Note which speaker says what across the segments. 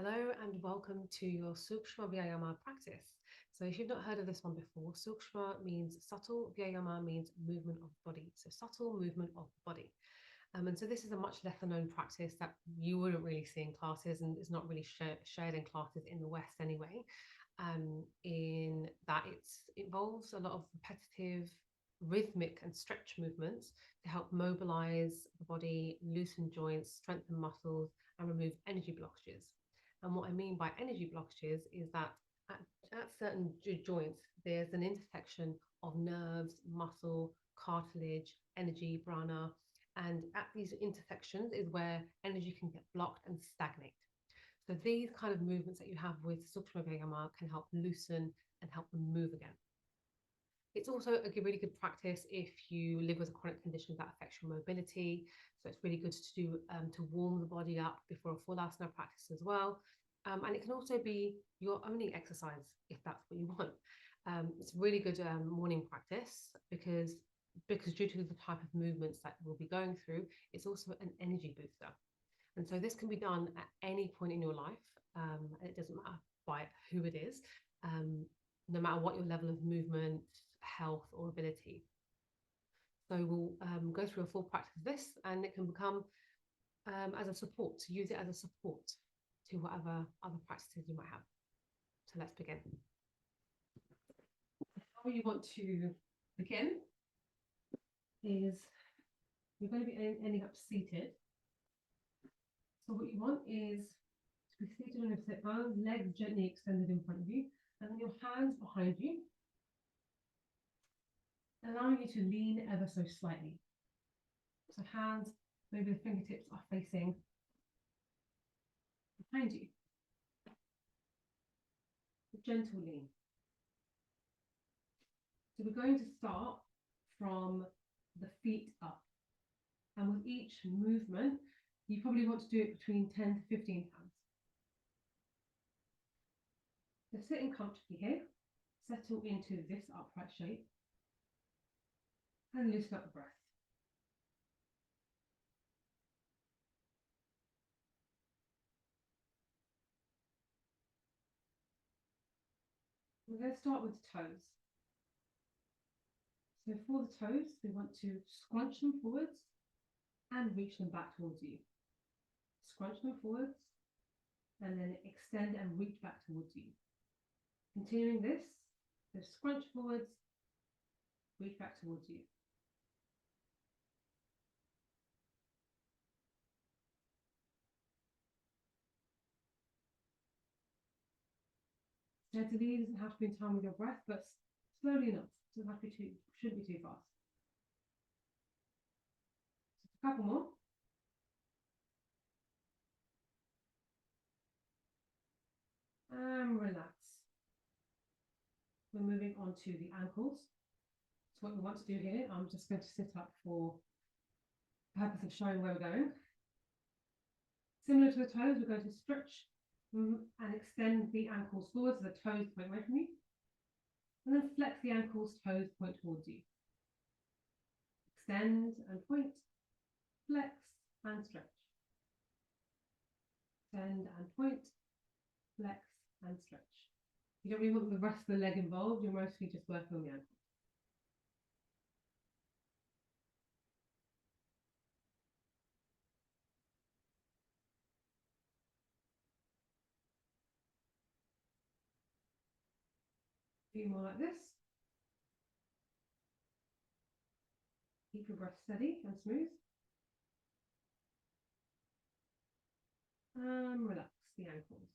Speaker 1: Hello and welcome to your Sukshma Vyayama practice. So if you've not heard of this one before, Sukshma means subtle, Vyayama means movement of the body. So subtle movement of the body. And so this is a much lesser known practice that you wouldn't really see in classes and is not really shared in classes in the West anyway. In that it involves a lot of repetitive, rhythmic and stretch movements to help mobilize the body, loosen joints, strengthen muscles, and remove energy blockages. And what I mean by energy blockages is that at, at certain joints, there's an intersection of nerves, muscle, cartilage, energy, prana. And at these intersections is where energy can get blocked and stagnate. So these kind of movements that you have with Sukshma Vyayama can help loosen and help them move again. It's also a really good practice if you live with a chronic condition that affects your mobility. So it's really good to do to warm the body up before a full asana practice as well. And it can also be your only exercise if that's what you want. It's a really good morning practice because due to the type of movements that we'll be going through, it's also an energy booster. And so this can be done at any point in your life. And it doesn't matter by who it is, um, no matter what your level of movement, health, or ability. So we'll go through a full practice of this, and it can become as a support, to use it as a support to whatever other practices you might have. So let's begin. How you want to begin is you're going to be ending up seated. So what you want is to be seated on your sit bones, legs gently extended in front of you, and then your hands behind you, allowing you to lean ever so slightly. So hands, maybe the fingertips are facing behind you. A gentle lean. So we're going to start from the feet up. And with each movement, you probably want to do it between 10 to 15 times. So sitting comfortably here, settle into this upright shape and loosen up the breath. We're going to start with the toes. So for the toes, we want to scrunch them forwards and reach them back towards you. Scrunch them forwards and then extend and reach back towards you. Continuing this, so scrunch forwards, reach back towards you. Steadily, doesn't have to be in time with your breath, but slowly enough. Doesn't have to be too, shouldn't be too fast. Just a couple more. And relax. We're moving on to the ankles. So what we want to do here, I'm just going to sit up for the purpose of showing where we're going. Similar to the toes, we're going to stretch and extend the ankles forward so the toes point away from you. And then flex the ankles, toes point towards you. Extend and point, flex and stretch. Extend and point, flex and stretch. You don't really want the rest of the leg involved, you're mostly just working on the ankle. A few more like this. Keep your breath steady and smooth. And relax the ankles.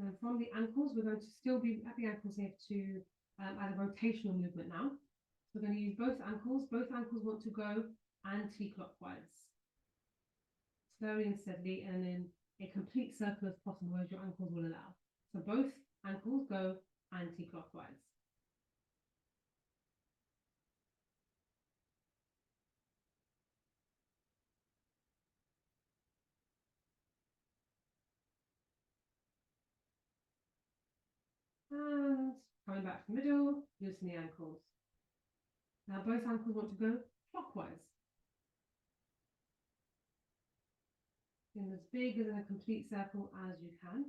Speaker 1: And from the ankles, we're going to still be at the ankles here to add a rotational movement now. So we're going to use both ankles. Both ankles want to go anti-clockwise. Slowly and steadily, and in a complete circle as possible as your ankles will allow. So both ankles go anti-clockwise. And coming back to the middle, loosen the ankles. Now both ankles want to go clockwise. in as big as in a complete circle as you can.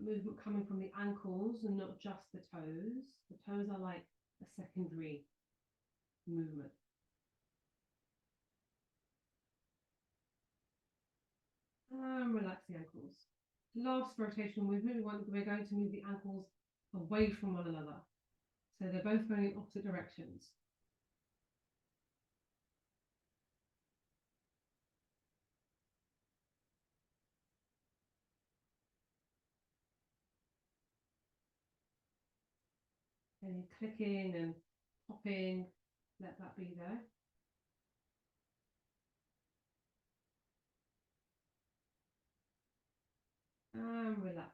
Speaker 1: Movement coming from the ankles and not just the toes. The toes are like a secondary movement. Relax the ankles. Last rotational movement, we're going to move the ankles away from one another. So they're both going in opposite directions. Any clicking and popping, let that be there. And relax.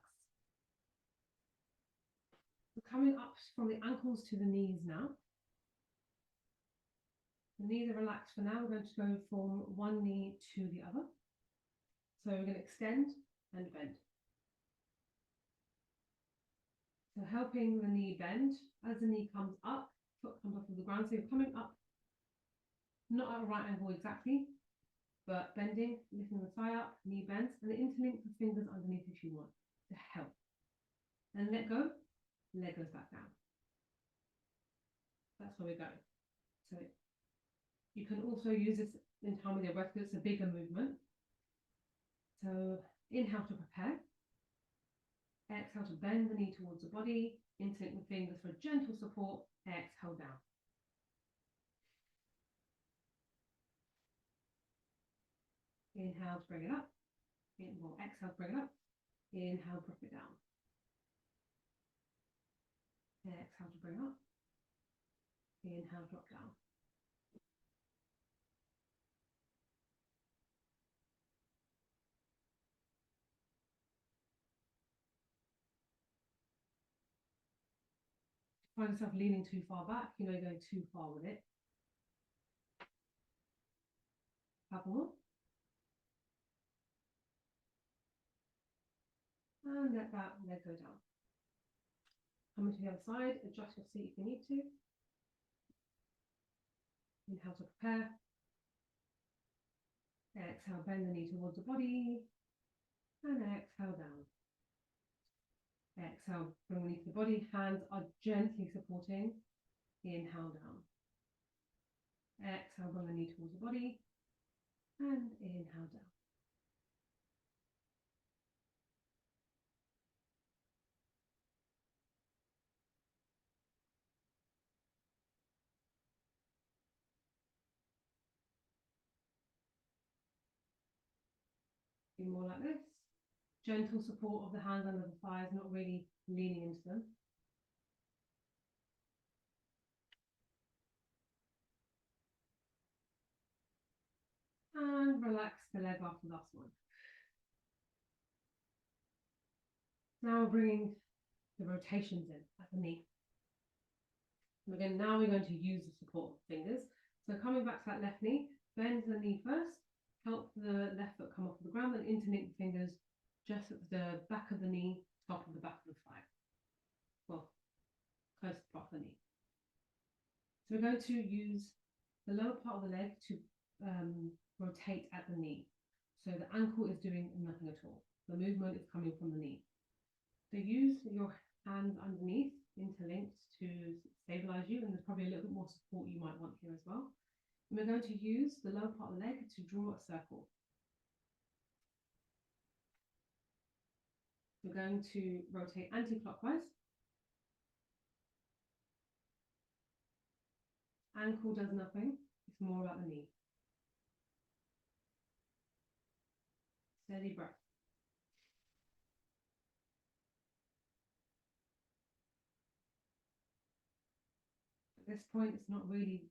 Speaker 1: We're coming up from the ankles to the knees now. The knees are relaxed for now. We're going to go from one knee to the other. So we're going to extend and bend. So helping the knee bend as the knee comes up, foot comes off of the ground. So you're coming up, not at a right angle exactly, but bending, lifting the thigh up, knee bends, and interlink the fingers underneath if you want to help. And let go, leg goes back down. That's where we're going. So you can also use this in time with your breath because it's a bigger movement. So inhale to prepare. Exhale to bend the knee towards the body. Interlink the fingers for gentle support. Exhale down. Inhale to bring it up. Exhale to bring it up. Inhale, drop it down. Exhale to bring up. Inhale, drop down. Find yourself leaning too far back, you're going too far with it. Couple more. And let that leg go down. Coming to the other side, adjust your seat if you need to. Inhale to prepare. Exhale, bend the knee towards the body. And exhale down. Exhale, bring the knee to the body. Hands are gently supporting. Inhale down. Exhale, bring the knee towards the body. And inhale down. Be more like this. Gentle support of the hands under the thighs, not really leaning into them. And relax the leg after the last one. Now we're bringing the rotations in at the knee. Again, now we're going to use the support of the fingers. So coming back to that left knee, bend the knee first, help the left foot come off the ground, and interlink the fingers just at the back of the knee, top of the back of the thigh. Well, close to the top of the knee. So we're going to use the lower part of the leg to rotate at the knee. So the ankle is doing nothing at all. The movement is coming from the knee. So use your hands underneath, interlinked, to stabilize you, and there's probably a little bit more support you might want here as well. And we're going to use the lower part of the leg to draw a circle. We're going to rotate anti-clockwise. Ankle does nothing, it's more about the knee. Steady breath. At this point, it's not really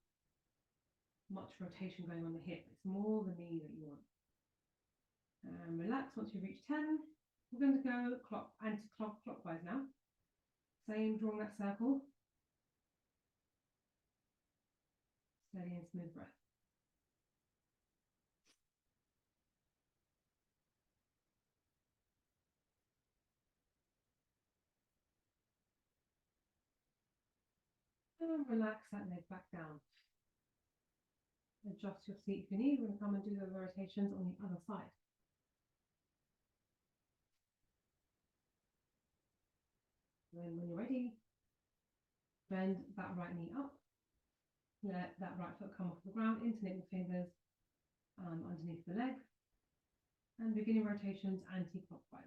Speaker 1: much rotation going on the hip, it's more the knee that you want. And relax once you reach 10. We're going to go anti-clockwise now. Same, drawing that circle. Steady and smooth breath. And relax that leg back down. Adjust your seat if you need. We're going to come and do the rotations on the other side. Then when you're ready, bend that right knee up. Let that right foot come off the ground, interlink the fingers underneath the leg. And beginning rotations anti-clockwise.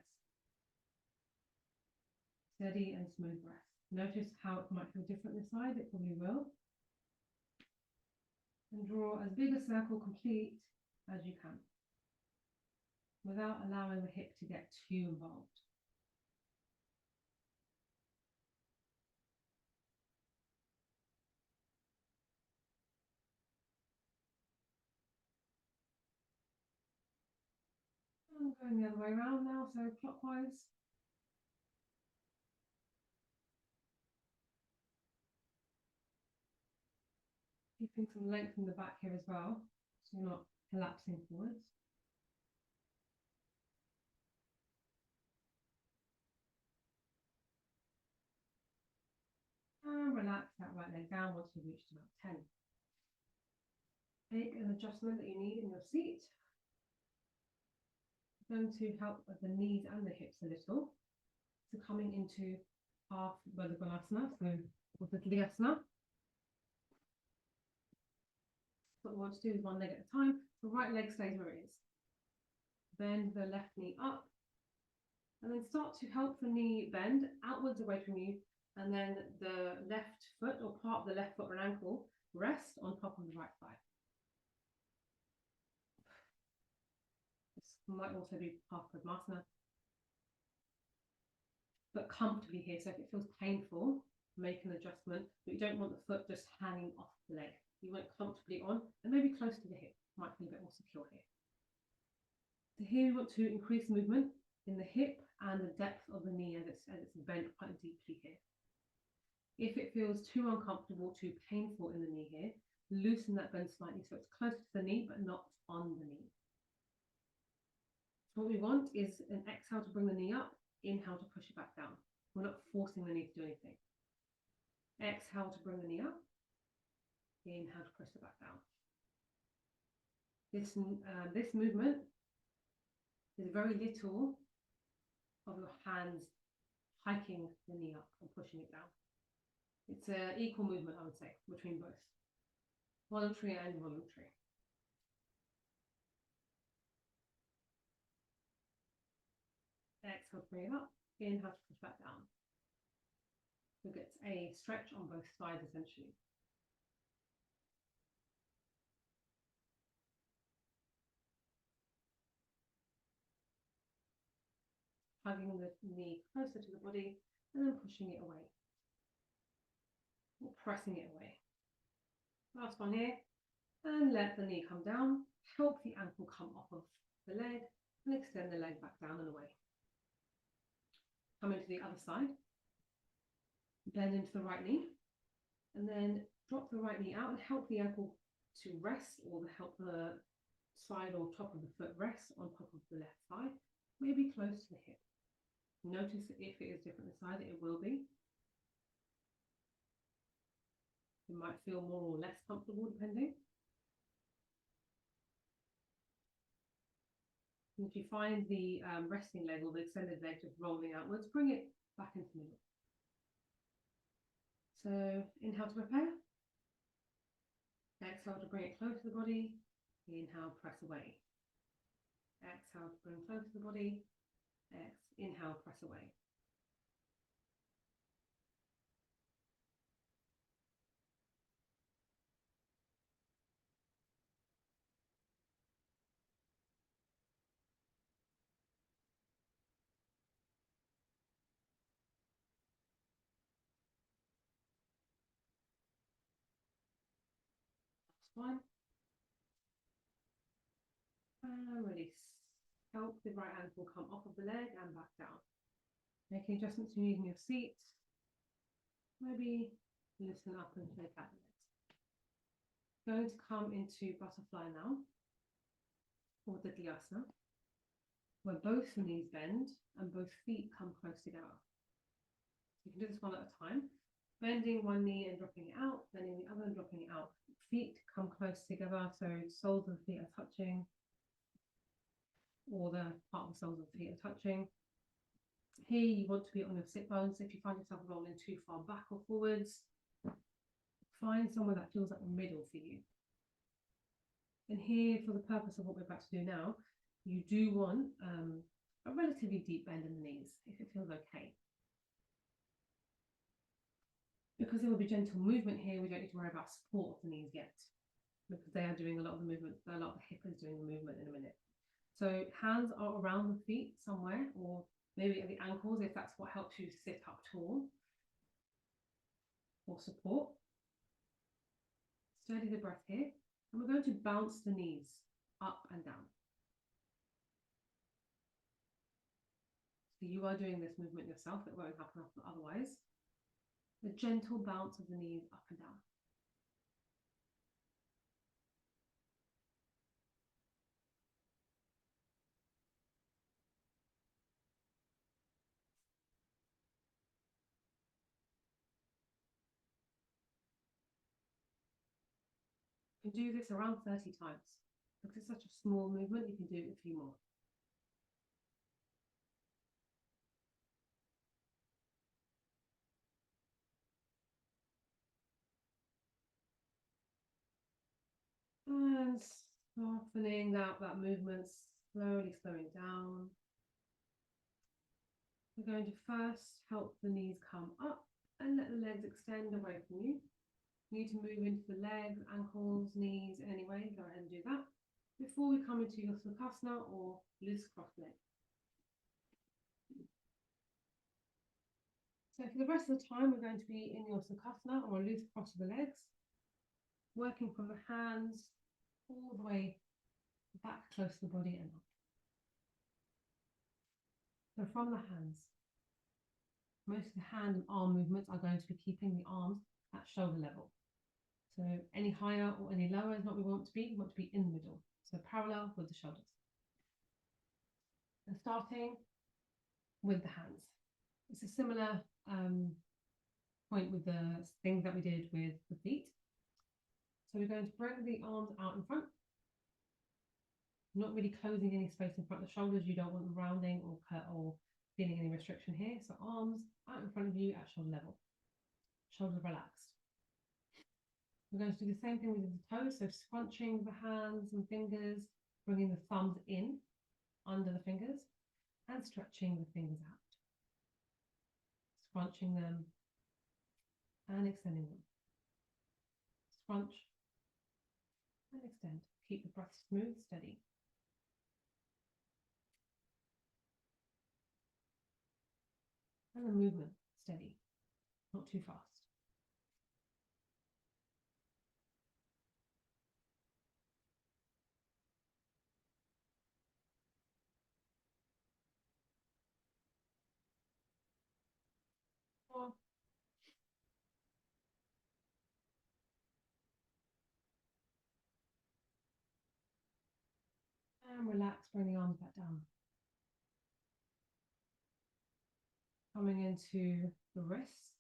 Speaker 1: Steady and smooth breath. Notice how it might feel different this side, it probably will. And draw as big a circle complete as you can, without allowing the hip to get too involved. I'm going the other way around now, so clockwise. Keeping some length in the back here as well, so you're not collapsing forwards. And relax that right leg down once you've reached about 10. Make an adjustment that you need in your seat. Going to help with the knees and the hips a little. So coming into half Baddha-Konasana, so with the Dhyasana. What we want to do is one leg at a time. The right leg stays where it is. Bend the left knee up. And then start to help the knee bend outwards away from you. And then the left foot or part of the left foot or an ankle rest on top of the right thigh. This might also be half Padmasana. But comfortably here. So if it feels painful, make an adjustment. But you don't want the foot just hanging off the leg. You want it comfortably on and maybe close to the hip. Might feel a bit more secure here. So here we want to increase movement in the hip and the depth of the knee as it's bent quite deeply here. If it feels too uncomfortable, too painful in the knee here, loosen that bend slightly so it's close to the knee but not on the knee. So what we want is an exhale to bring the knee up, inhale to push it back down. We're not forcing the knee to do anything. Exhale to bring the knee up, inhale to push it back down. This movement is very little of your hands hiking the knee up and pushing it down. It's an equal movement, I would say, between both voluntary and involuntary. Exhale to bring it up, inhale to push back down. So get a stretch on both sides essentially. Hugging the knee closer to the body and then pushing it away. Or pressing it away. Last one here. And let the knee come down. Help the ankle come off of the leg and extend the leg back down and away. Come into the other side. Bend into the right knee. And then drop the right knee out and help the ankle to rest, or help the side or top of the foot rest on top of the left thigh, maybe close to the hip. Notice if it is different this side, it will be. You might feel more or less comfortable depending. And if you find the resting leg or the extended leg just rolling outwards, bring it back into the middle. So inhale to prepare. Exhale to bring it close to the body. Inhale, press away. Exhale to bring close to the body. Inhale, press away. One. And release. Help the right ankle come off of the leg and back down. Making adjustments you need in your seat. Maybe loosen up and shake out the legs. Going to come into butterfly now, or the Dhyasana, where both knees bend and both feet come close together. You can do this one at a time. Bending one knee and dropping it out, bending the other and dropping it out. Feet come close together, so soles of the feet are touching, or the part of the soles of the feet are touching. Here you want to be on your sit bones. If you find yourself rolling too far back or forwards, find somewhere that feels like the middle for you. And here, for the purpose of what we're about to do now, you do want a relatively deep bend in the knees, if it feels okay. Because there will be gentle movement here, we don't need to worry about support of the knees yet, because they are doing a lot of the movement, a lot of the hip is doing the movement in a minute. So hands are around the feet somewhere, or maybe at the ankles, if that's what helps you sit up tall, or support. Steady the breath here, and we're going to bounce the knees up and down. So you are doing this movement yourself, it won't happen otherwise. The gentle bounce of the knees up and down. You can do this around 30 times. Because it's such a small movement, you can do a few more. And softening out that movement, slowly slowing down. We're going to first help the knees come up and let the legs extend away from you. You need to move into the legs, ankles, knees in any way. Go ahead and do that before we come into your Sukhasana or loose crossed leg. So for the rest of the time, we're going to be in your Sukhasana or a loose cross of the legs, working from the hands all the way back close to the body and up. So from the hands, most of the hand and arm movements are going to be keeping the arms at shoulder level. So any higher or any lower is not what we want to be. We want to be in the middle, so parallel with the shoulders. And starting with the hands. It's a similar point with the things that we did with the feet. So we're going to bring the arms out in front, not really closing any space in front of the shoulders. You don't want them rounding or cut or feeling any restriction here. So arms out in front of you at shoulder level, shoulders relaxed. We're going to do the same thing with the toes, so scrunching the hands and fingers, bringing the thumbs in under the fingers and stretching the fingers out. Scrunching them and extending them. Scrunch and extend. Keep the breath smooth, steady. And the movement steady, not too fast. And relax, bring the arms back down. Coming into the wrists,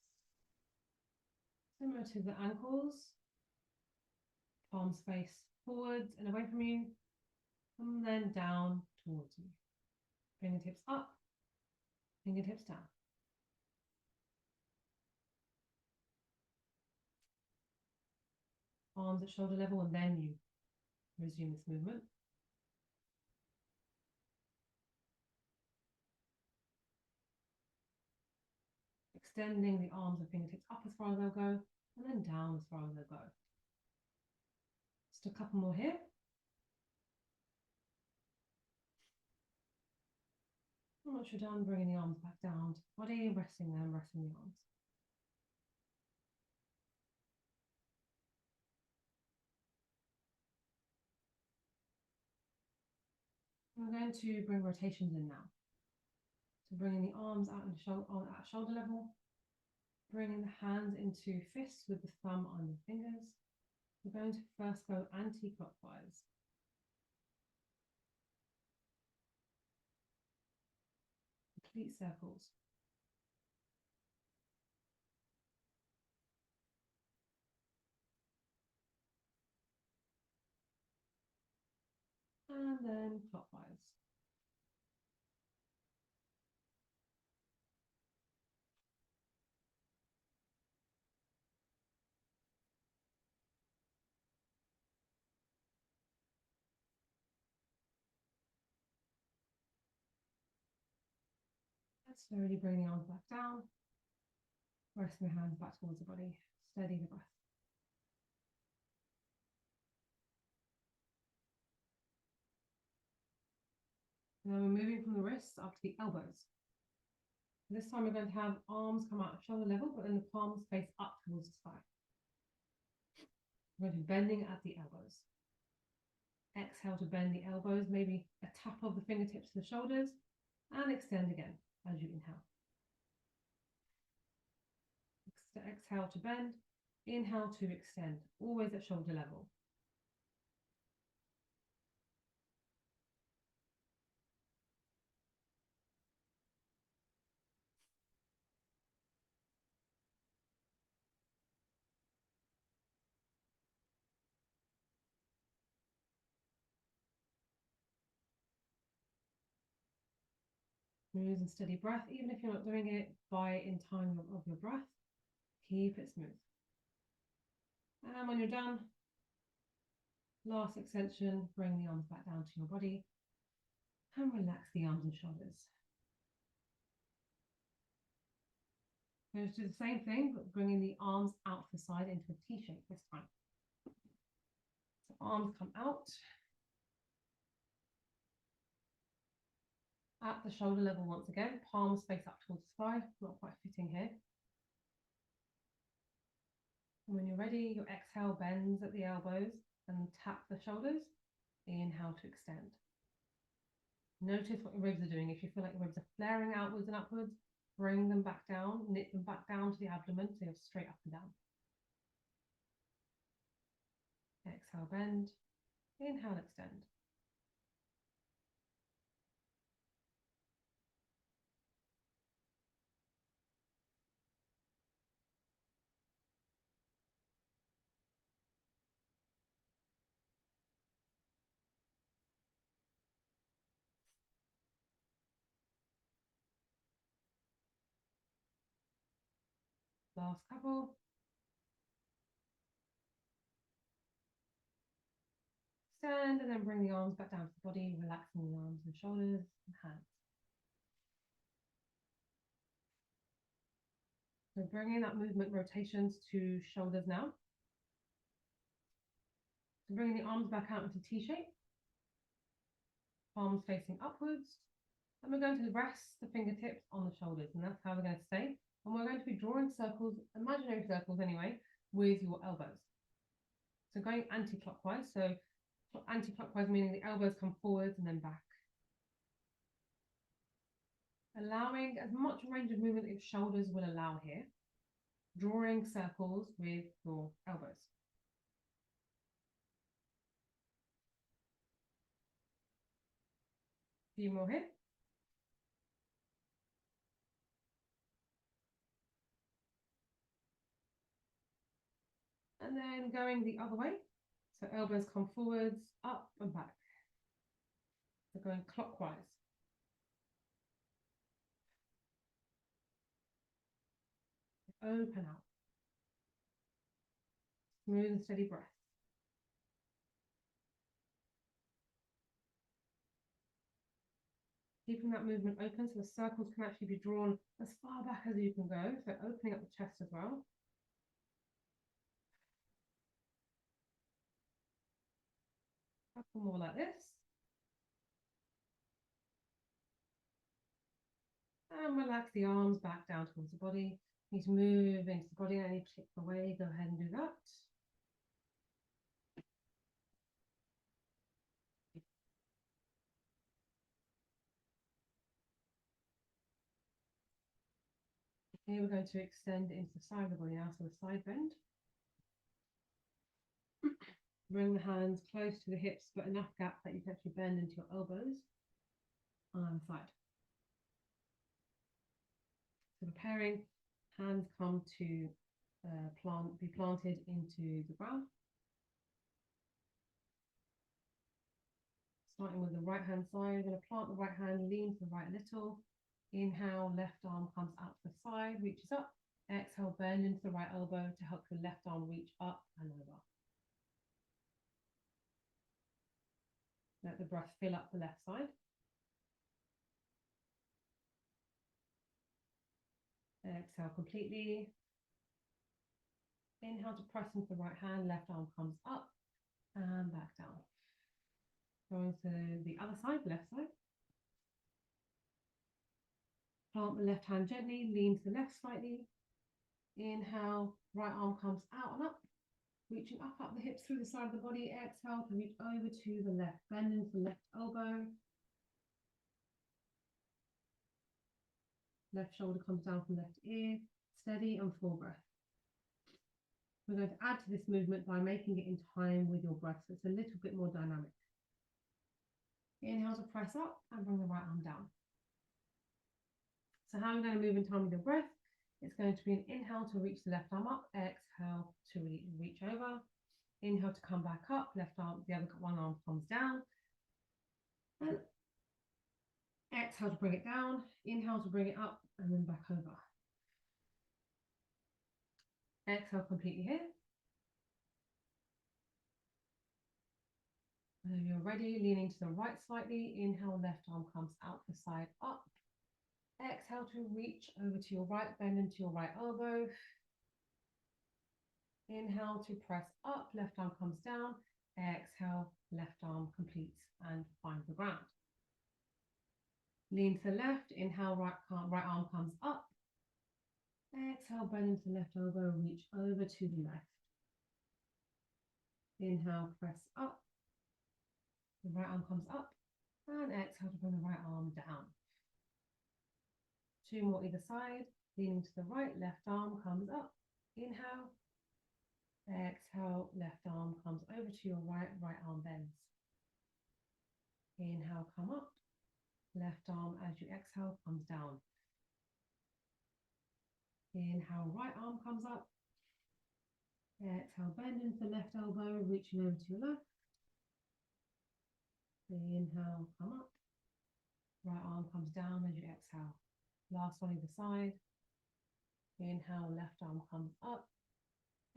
Speaker 1: similar to the ankles. Palms face forwards and away from you, and then down towards you. Fingertips up, fingertips down. Arms at shoulder level, and then you resume this movement. Extending the arms and fingertips up as far as they'll go, and then down as far as they'll go. Just a couple more here. And once you're done, bringing the arms back down to the body, resting them, resting the arms. We're going to bring rotations in now. So bringing the arms out at shoulder level, bringing the hands into fists with the thumb on the fingers. We're going to first go anti-clockwise. Complete circles. and then clockwise. Slowly bring the arms back down, rest the hands back towards the body, steady the breath. Now we're moving from the wrists up to the elbows. This time we're going to have arms come out at shoulder level, but then the palms face up towards the sky. We're going to be bending at the elbows. Exhale to bend the elbows, maybe a tap of the fingertips to the shoulders, and extend again as you inhale. Exhale to bend, inhale to extend, always at shoulder level. Smooth and steady breath, even if you're not doing it in time of your breath, keep it smooth. And when you're done, last extension, bring the arms back down to your body and relax the arms and shoulders. Going to do the same thing, but bringing the arms out the side into a T shape this time. So arms come out at the shoulder level once again, palms face up towards the sky, not quite fitting here. And when you're ready, your exhale bends at the elbows and tap the shoulders. Inhale to extend. Notice what your ribs are doing. If you feel like your ribs are flaring outwards and upwards, bring them back down, knit them back down to the abdomen so you're straight up and down. Exhale, bend. Inhale, extend. Last couple. Stand and then bring the arms back down to the body, relaxing the arms and shoulders and hands. So bringing that movement rotations to shoulders now. So bringing the arms back out into T shape. Palms facing upwards. And we're going to rest the fingertips on the shoulders, and that's how we're going to stay. And we're going to be drawing circles, imaginary circles anyway, with your elbows. So going anti-clockwise. So anti-clockwise meaning the elbows come forwards and then back. Allowing as much range of movement as shoulders will allow here. Drawing circles with your elbows. A few more here. And then going the other way. So elbows come forwards, up and back. So going clockwise. Open out. Smooth and steady breath. Keeping that movement open so the circles can actually be drawn as far back as you can go. So opening up the chest as well. A couple more like this. And relax the arms back down towards the body. You need to move into the body in any particular way. Go ahead and do that. Here we're going to extend into the side of the body now, so the side bend. Bring the hands close to the hips, but enough gap that you can actually bend into your elbows on either side. So preparing, hands come to be planted into the ground. Starting with the right hand side, we're going to plant the right hand, lean to the right a little. Inhale, left arm comes out to the side, reaches up. Exhale, bend into the right elbow to help your left arm reach up and over. Let the breath fill up the left side. Exhale completely. Inhale to press into the right hand, left arm comes up and back down. Going to the other side, left side. Plant the left hand gently, lean to the left slightly. Inhale, right arm comes out and up, reaching up the hips through the side of the body. Exhale to reach over to the left, bend into the left elbow. Left shoulder comes down from left ear, steady and full breath. We're going to add to this movement by making it in time with your breath, so it's a little bit more dynamic. Inhale to press up and bring the right arm down. So how I'm going to move in time with your breath, it's going to be an inhale to reach the left arm up, exhale to reach over, inhale to come back up, left arm, the other one arm comes down, and exhale to bring it down, inhale to bring it up, and then back over. Exhale completely here. And then you're ready, leaning to the right slightly. Inhale, left arm comes out the side up. Exhale to reach over to your right, bend into your right elbow. Inhale to press up, left arm comes down. Exhale, left arm completes and finds the ground. Lean to the left, inhale, right arm comes up. Exhale, bend into the left elbow, reach over to the left. Inhale, press up. The right arm comes up. And exhale to bring the right arm down. Two more either side. Leaning to the right, left arm comes up. Inhale. Exhale, left arm comes over to your right, right arm bends. Inhale, come up. Left arm as you exhale comes down. Inhale, right arm comes up. Exhale, bend into the left elbow, reaching over to your left. Inhale, come up. Right arm comes down as you exhale. Last one either side. Inhale, left arm comes up.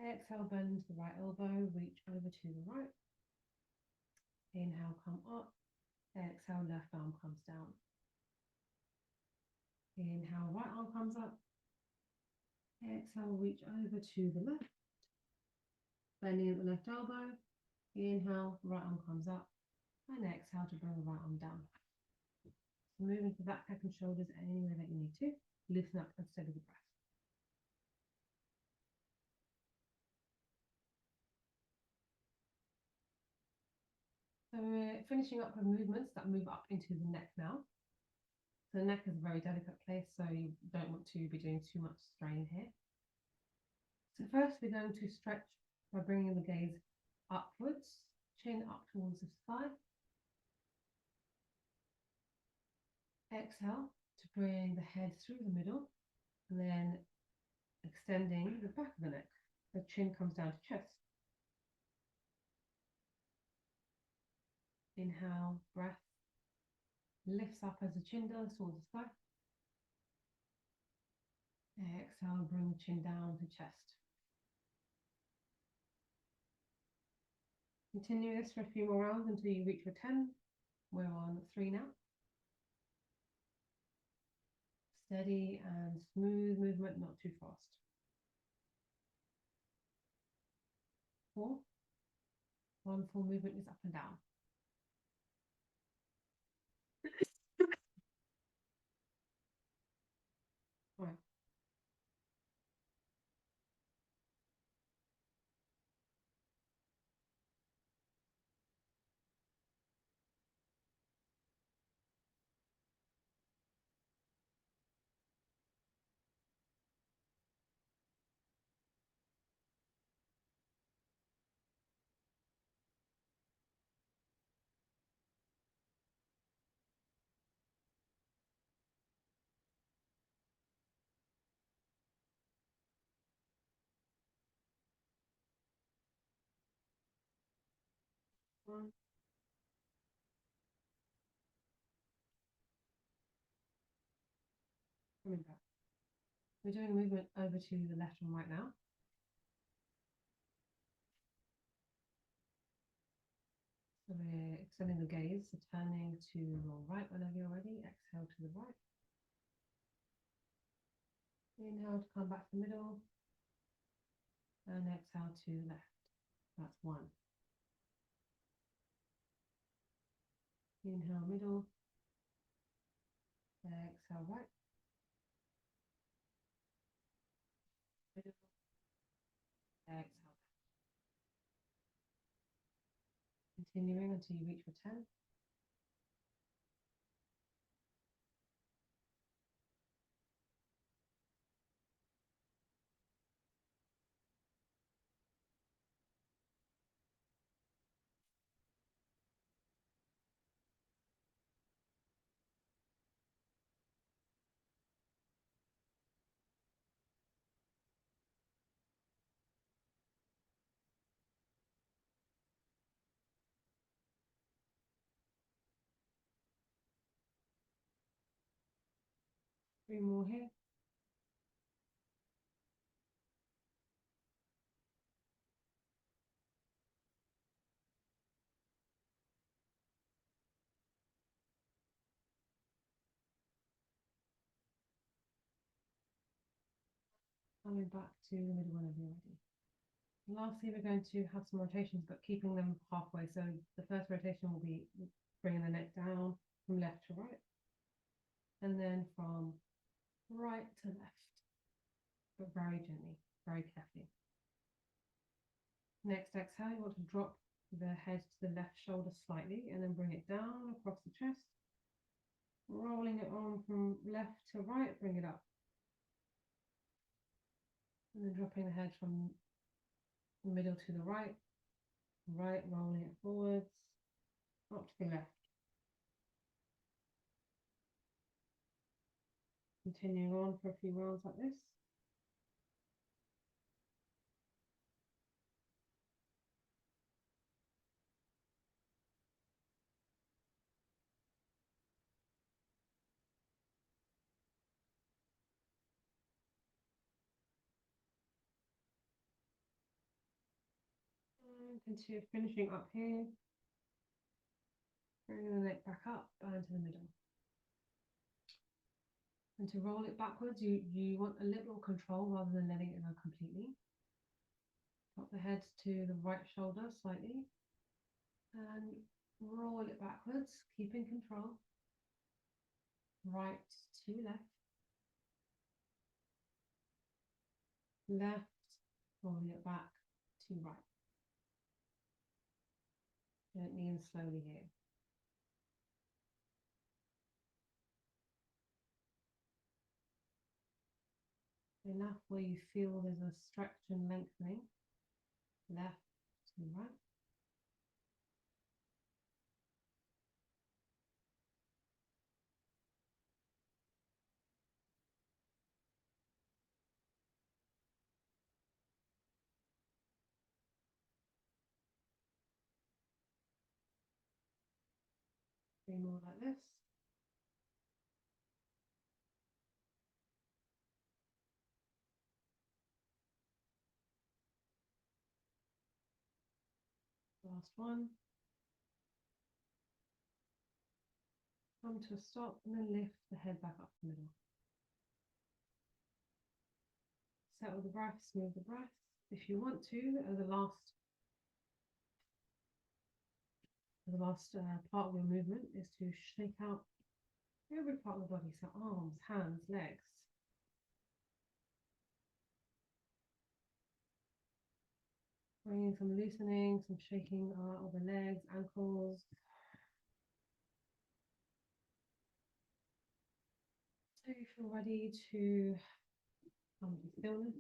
Speaker 1: Exhale, bend into the right elbow, reach over to the right. Inhale, come up. Exhale, left arm comes down. Inhale, right arm comes up. Exhale, reach over to the left. Bending at the left elbow. Inhale, right arm comes up. And exhale to bring the right arm down. So moving to back, neck and shoulders anywhere that you need to. Loosen up and steady the breath. So we're finishing up with movements that move up into the neck now. So the neck is a very delicate place, so you don't want to be doing too much strain here. So first we're going to stretch by bringing the gaze upwards, chin up towards the sky. Exhale to bring the head through the middle and then extending the back of the neck. The chin comes down to chest. Inhale, breath lifts up as the chin does towards the sky. Exhale, bring the chin down to chest. Continue this for a few more rounds until you reach your 10. We're on 3 now. Steady and smooth movement, not too fast. 4. One full movement is up and down. Right. One, We're doing a movement over to the left and right now. So we're extending the gaze, so turning to your right whenever you're ready. Exhale to the right. Inhale to come back to the middle. And exhale to the left. That's one. Inhale middle. Exhale right. Middle. Exhale. Continuing until you reach for 10. Three more here. Coming back to the middle whenever you're ready. Lastly, we're going to have some rotations, but keeping them halfway. So the first rotation will be bringing the neck down from left to right, and then from right to left, but very gently, very carefully. Next exhale, you want to drop the head to the left shoulder slightly, and then bring it down across the chest, rolling it on from left to right, bring it up, and then dropping the head from the middle to the right, rolling it forwards, up to the left. Continuing on for a few rounds like this. And continue finishing up here. Bringing the neck back up and to the middle. And to roll it backwards, you want a little control rather than letting it go completely. Drop the head to the right shoulder slightly and roll it backwards, keeping control. Right to left. Left, rolling it back to right. Gently and slowly here. Enough where you feel there's a stretch and lengthening. Left to right. Three more like this. Last one. Come to a stop and then lift the head back up the middle. Settle the breath, smooth the breath. If you want to, the last part of your movement is to shake out every part of the body, so arms, hands, legs. Bringing some loosening, some shaking of the legs, ankles. So you feel ready to come to stillness.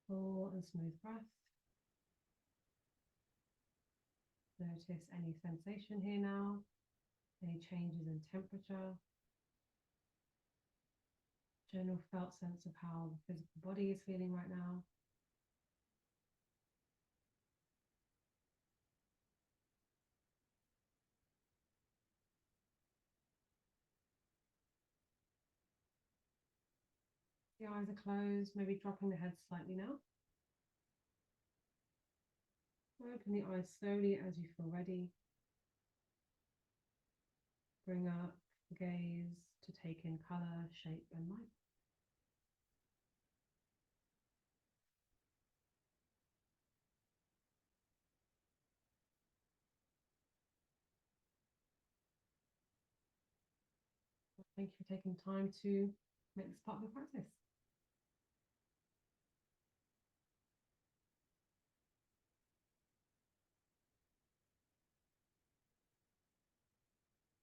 Speaker 1: Full and smooth breath. Notice any sensation here now, any changes in temperature, general felt sense of how the physical body is feeling right now. The eyes are closed, maybe dropping the head slightly now. Open the eyes slowly as you feel ready. Bring up the gaze to take in color, shape, and light. Thank you for taking time to make this part of the practice.